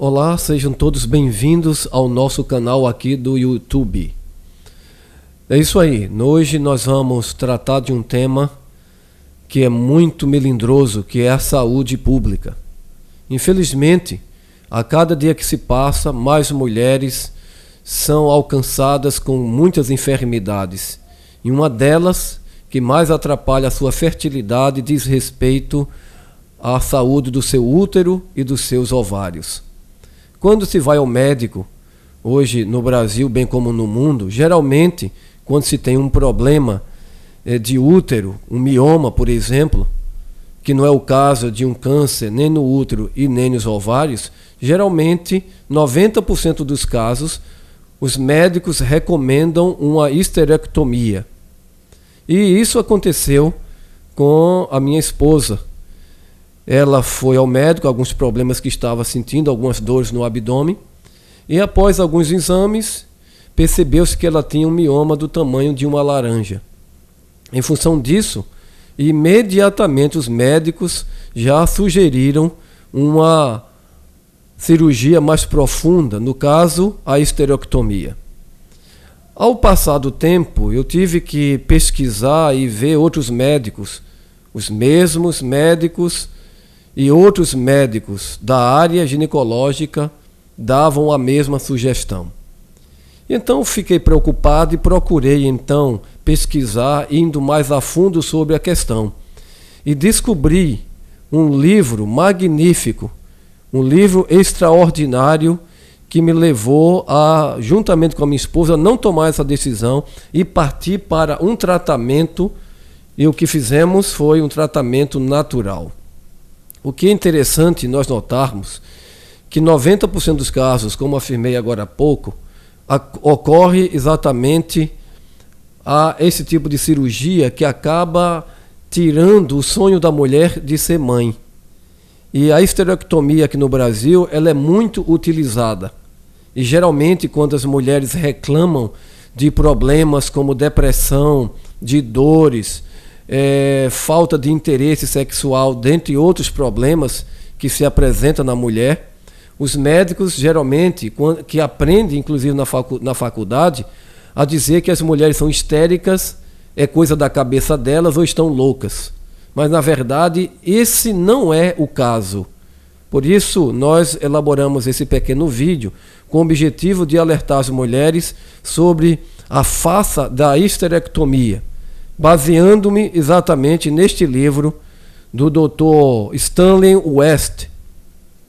Olá, sejam todos bem-vindos ao nosso canal aqui do YouTube. É isso aí, hoje nós vamos tratar de um tema que é muito melindroso, que é a saúde pública. Infelizmente, a cada dia que se passa, mais mulheres são alcançadas com muitas enfermidades. E uma delas, que mais atrapalha a sua fertilidade, diz respeito à saúde do seu útero e dos seus ovários. Quando se vai ao médico, hoje no Brasil, bem como no mundo, geralmente, quando se tem um problema de útero, um mioma, por exemplo, que não é o caso de um câncer nem no útero e nem nos ovários, geralmente, 90% dos casos, os médicos recomendam uma histerectomia. E isso aconteceu com a minha esposa. Ela foi ao médico, alguns problemas que estava sentindo, algumas dores no abdômen, e após alguns exames, percebeu-se que ela tinha um mioma do tamanho de uma laranja. Em função disso, imediatamente os médicos já sugeriram uma cirurgia mais profunda, no caso, a histerectomia. Ao passar do tempo, eu tive que pesquisar e ver outros médicos, os mesmos médicos e outros médicos da área ginecológica davam a mesma sugestão. Então fiquei preocupado e procurei então pesquisar, indo mais a fundo sobre a questão. E descobri um livro magnífico, um livro extraordinário que me levou a, juntamente com a minha esposa, não tomar essa decisão e partir para um tratamento, e o que fizemos foi um tratamento natural. O que é interessante nós notarmos que 90% dos casos, como afirmei agora há pouco, ocorre exatamente a esse tipo de cirurgia que acaba tirando o sonho da mulher de ser mãe. E a histerectomia aqui no Brasil, ela é muito utilizada. E geralmente quando as mulheres reclamam de problemas como depressão, de dores, falta de interesse sexual, dentre outros problemas que se apresentam na mulher, os médicos geralmente, que aprendem inclusive na faculdade, a dizer que as mulheres são histéricas, é coisa da cabeça delas ou estão loucas. Mas na verdade esse não é o caso. Por isso nós elaboramos esse pequeno vídeo com o objetivo de alertar as mulheres sobre a face da histerectomia, baseando-me exatamente neste livro do Dr. Stanley West,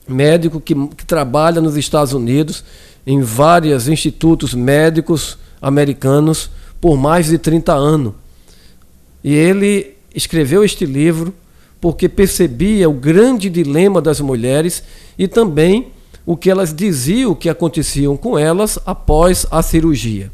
médico que trabalha nos Estados Unidos, em vários institutos médicos americanos, por mais de 30 anos. E ele escreveu este livro porque percebia o grande dilema das mulheres e também o que elas diziam que aconteciam com elas após a cirurgia.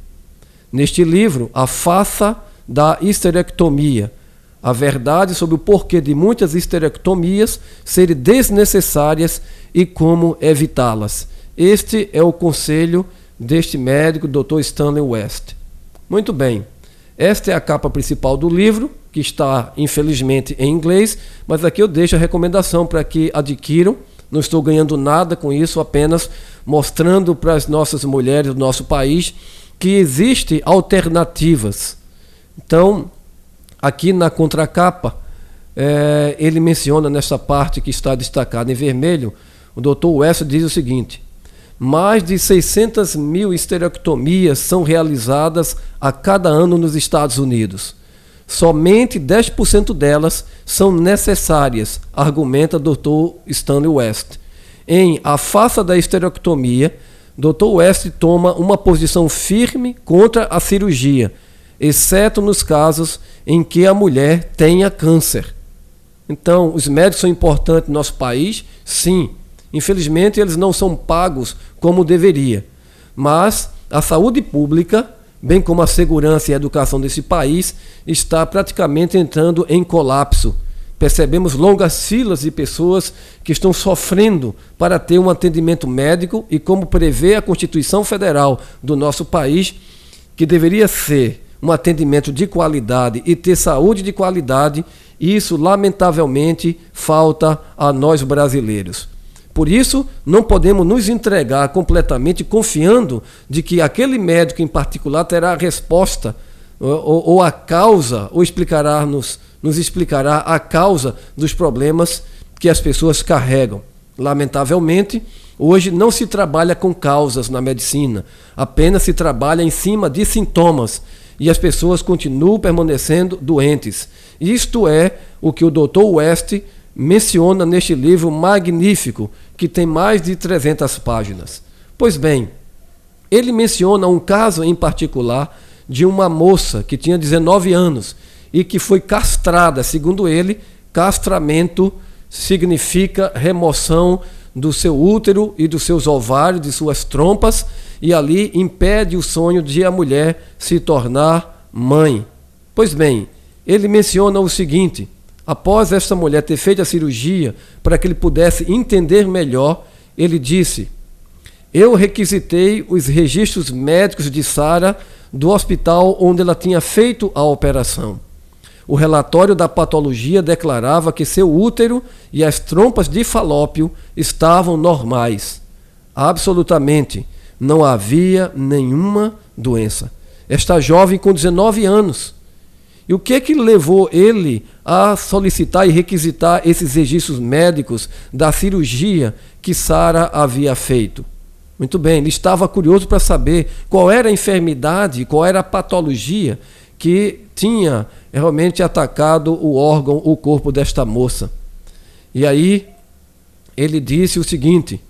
Neste livro, A Face da Histerectomia, a verdade sobre o porquê de muitas histerectomias serem desnecessárias e como evitá-las. Este é o conselho deste médico, Dr. Stanley West. Muito bem, esta é a capa principal do livro, que está infelizmente em inglês, mas aqui eu deixo a recomendação para que adquiram. Não estou ganhando nada com isso, apenas mostrando para as nossas mulheres do nosso país que existem alternativas. Então, aqui na contracapa, ele menciona nessa parte que está destacada em vermelho, o Dr. West diz o seguinte: mais de 600 mil histerectomias são realizadas a cada ano nos Estados Unidos. Somente 10% delas são necessárias, argumenta Dr. Stanley West. Em A Face da Histerectomia, Dr. West toma uma posição firme contra a cirurgia, exceto nos casos em que a mulher tenha câncer. Então, os médicos são importantes no nosso país? Sim. Infelizmente, eles não são pagos como deveria. Mas a saúde pública, bem como a segurança e a educação desse país, está praticamente entrando em colapso. Percebemos longas filas de pessoas que estão sofrendo para ter um atendimento médico e, como prevê a Constituição Federal do nosso país, que deveria ser um atendimento de qualidade e ter saúde de qualidade, isso lamentavelmente falta a nós brasileiros. Por isso, não podemos nos entregar completamente confiando de que aquele médico em particular terá a resposta ou a causa, ou nos explicará a causa dos problemas que as pessoas carregam. Lamentavelmente, hoje não se trabalha com causas na medicina, apenas se trabalha em cima de sintomas e as pessoas continuam permanecendo doentes. Isto é o que o Dr. West menciona neste livro magnífico, que tem mais de 300 páginas. Pois bem, ele menciona um caso em particular de uma moça que tinha 19 anos e que foi castrada. Segundo ele, castramento significa remoção do seu útero e dos seus ovários, de suas trompas, e ali impede o sonho de a mulher se tornar mãe. Pois bem, ele menciona o seguinte: após esta mulher ter feito a cirurgia para que ele pudesse entender melhor, ele disse: eu requisitei os registros médicos de Sara do hospital onde ela tinha feito a operação. O relatório da patologia declarava que seu útero e as trompas de falópio estavam normais. Absolutamente não havia nenhuma doença. Esta jovem com 19 anos. E o que é que levou ele a solicitar e requisitar esses registros médicos da cirurgia que Sara havia feito? Muito bem, ele estava curioso para saber qual era a enfermidade, qual era a patologia que tinha realmente atacado o órgão, o corpo desta moça. E aí ele disse o seguinte: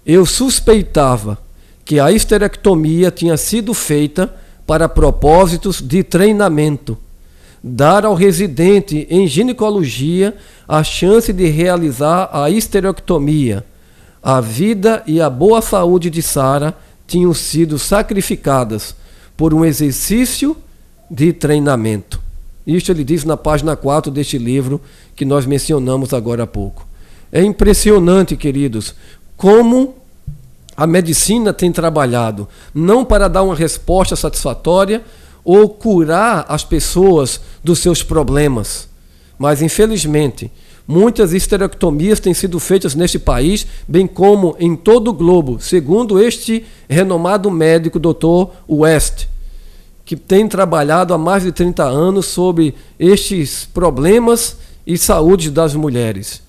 eu suspeitava que a histerectomia tinha sido feita para propósitos de treinamento, dar ao residente em ginecologia a chance de realizar a histerectomia. A vida e a boa saúde de Sara tinham sido sacrificadas por um exercício de treinamento. Isto ele diz na página 4 deste livro que nós mencionamos agora há pouco. É impressionante, queridos, como a medicina tem trabalhado, não para dar uma resposta satisfatória ou curar as pessoas dos seus problemas, mas infelizmente muitas histerectomias têm sido feitas neste país, bem como em todo o globo, segundo este renomado médico, Dr. West, que tem trabalhado há mais de 30 anos sobre estes problemas e saúde das mulheres.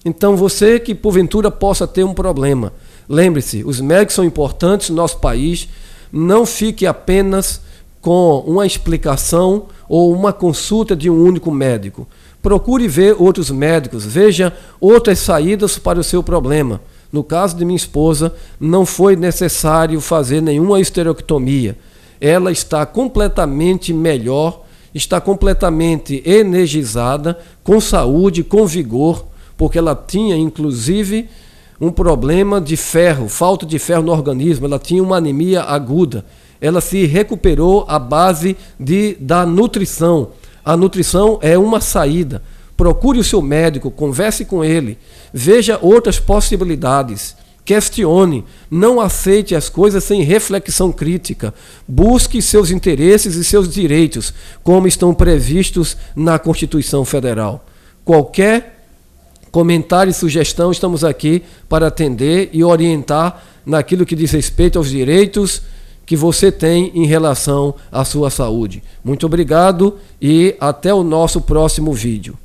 Então você que porventura possa ter um problema, lembre-se, os médicos são importantes no nosso país, não fique apenas com uma explicação ou uma consulta de um único médico. Procure ver outros médicos, veja outras saídas para o seu problema. No caso de minha esposa, não foi necessário fazer nenhuma histerectomia. Ela está completamente melhor, está completamente energizada, com saúde, com vigor, porque ela tinha, inclusive, um problema de ferro, falta de ferro no organismo, ela tinha uma anemia aguda. Ela se recuperou à base da nutrição. A nutrição é uma saída. Procure o seu médico, converse com ele, veja outras possibilidades. Questione, não aceite as coisas sem reflexão crítica. Busque seus interesses e seus direitos, como estão previstos na Constituição Federal. Qualquer comentário e sugestão, estamos aqui para atender e orientar naquilo que diz respeito aos direitos que você tem em relação à sua saúde. Muito obrigado e até o nosso próximo vídeo.